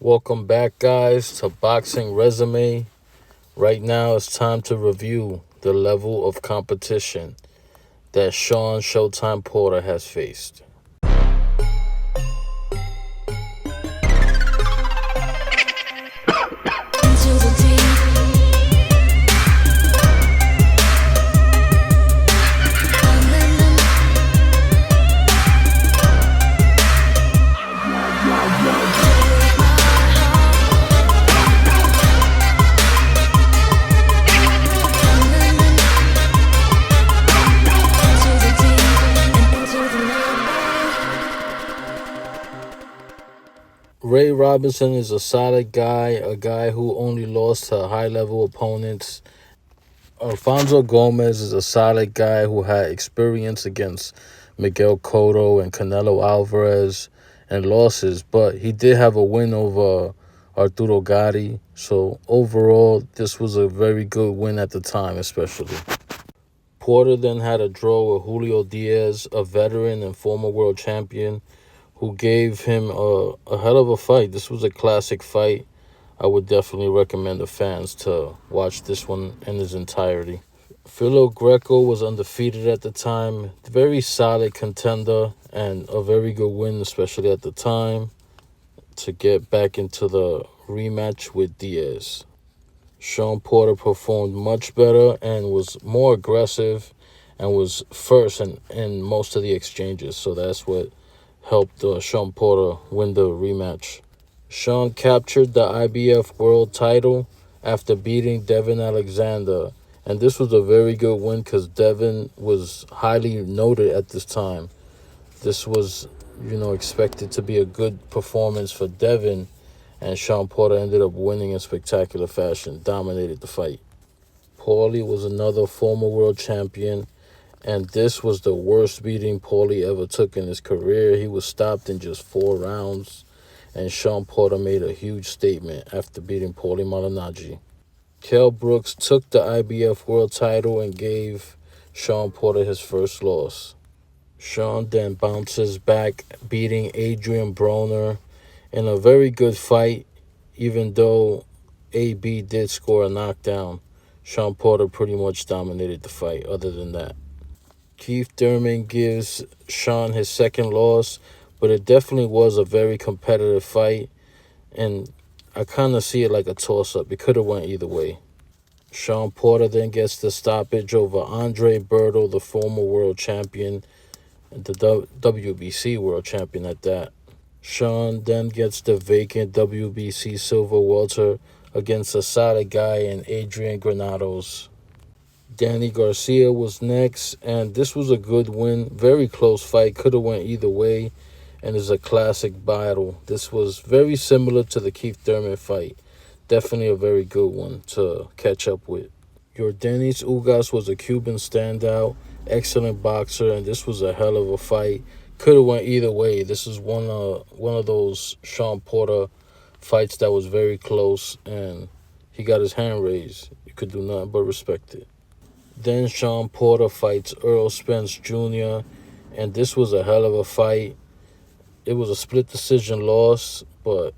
Welcome back, guys, to Boxing Resume. Right now, it's time to review the level of competition that Shawn Showtime Porter has faced. Ray Robinson is a solid guy, a guy who only lost to high level opponents. Alfonso Gomez is a solid guy who had experience against Miguel Cotto and Canelo Alvarez and losses, but he did have a win over Arturo Gatti. So overall, this was a very good win at the time, especially. Porter then had a draw with Julio Diaz, a veteran and former world champion, who gave him a hell of a fight. This was a classic fight. I would definitely recommend the fans to watch this one in its entirety. Philo Greco was undefeated at the time. Very solid contender and a very good win, especially at the time, to get back into the rematch with Diaz. Shawn Porter performed much better and was more aggressive and was first in most of the exchanges. So that's what helped Shawn Porter win the rematch. Shawn captured the IBF world title after beating Devin Alexander. And this was a very good win because Devin was highly noted at this time. This was, expected to be a good performance for Devin. And Shawn Porter ended up winning in spectacular fashion, dominated the fight. Paulie was another former world champion. And this was the worst beating Paulie ever took in his career. He was stopped in just 4 rounds. And Shawn Porter made a huge statement after beating Paulie Malignaggi. Kell Brooks took the IBF world title and gave Shawn Porter his first loss. Shawn then bounces back, beating Adrian Broner in a very good fight. Even though AB did score a knockdown, Shawn Porter pretty much dominated the fight other than that. Keith Thurman gives Shawn his second loss, but it definitely was a very competitive fight, and I kind of see it like a toss-up. It could have went either way. Shawn Porter then gets the stoppage over Andre Berto, the former world champion, and the WBC world champion at that. Shawn then gets the vacant WBC silver welter against a solid guy in Adrian Granados. Danny Garcia was next, and this was a good win. Very close fight. Could have went either way, and is a classic battle. This was very similar to the Keith Thurman fight. Definitely a very good one to catch up with. Yordenis Ugas was a Cuban standout, excellent boxer, and this was a hell of a fight. Could have went either way. This is one of those Shawn Porter fights that was very close, and he got his hand raised. You could do nothing but respect it. Then Shawn Porter fights Earl Spence Jr., and this was a hell of a fight. It was a split decision loss, but,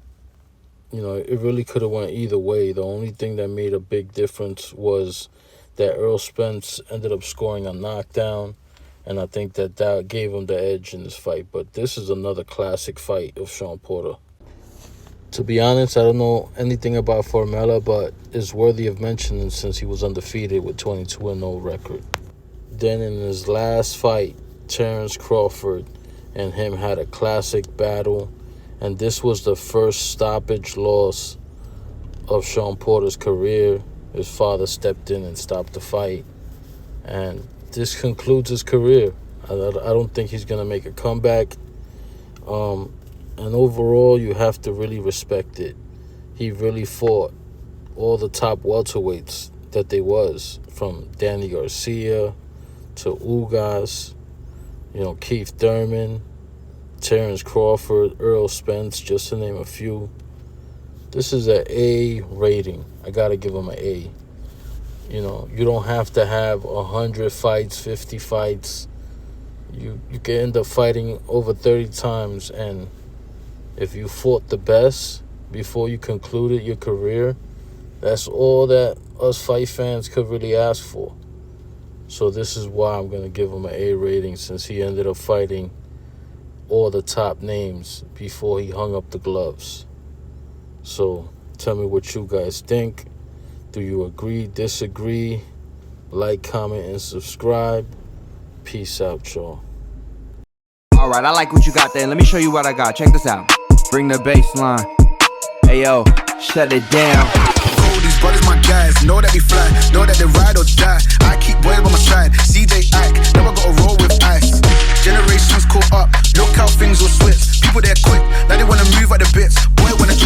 it really could have went either way. The only thing that made a big difference was that Earl Spence ended up scoring a knockdown, and I think that gave him the edge in this fight. But this is another classic fight of Shawn Porter. To be honest, I don't know anything about Formella, but it's worthy of mentioning since he was undefeated with 22-0 record. Then in his last fight, Terence Crawford and him had a classic battle, and this was the first stoppage loss of Shawn Porter's career. His father stepped in and stopped the fight, and this concludes his career. I don't think he's going to make a comeback. And overall, you have to really respect it. He really fought all the top welterweights that there was, from Danny Garcia to Ugas, Keith Thurman, Terence Crawford, Earl Spence, just to name a few. This is an A rating. I got to give him an A. You don't have to have 100 fights, 50 fights. You can end up fighting over 30 times, and if you fought the best, before you concluded your career. That's all that us fight fans could really ask for. So this is why I'm going to give him an A rating, since he ended up fighting all the top names before he hung up the gloves. So tell me what you guys think. Do you agree, disagree? Like, comment, and subscribe. Peace out, y'all. Alright, I like what you got there. Let me show you what I got. Check this out. Bring the bass line. Hey yo, shut it down. These brothers my guys, know that they fly, know that they ride or die. I keep boys by my side, see they act, never gotta roll with ice. Generations caught up, look how things will switch. People they're quick, now they wanna move at the bits. Boy wanna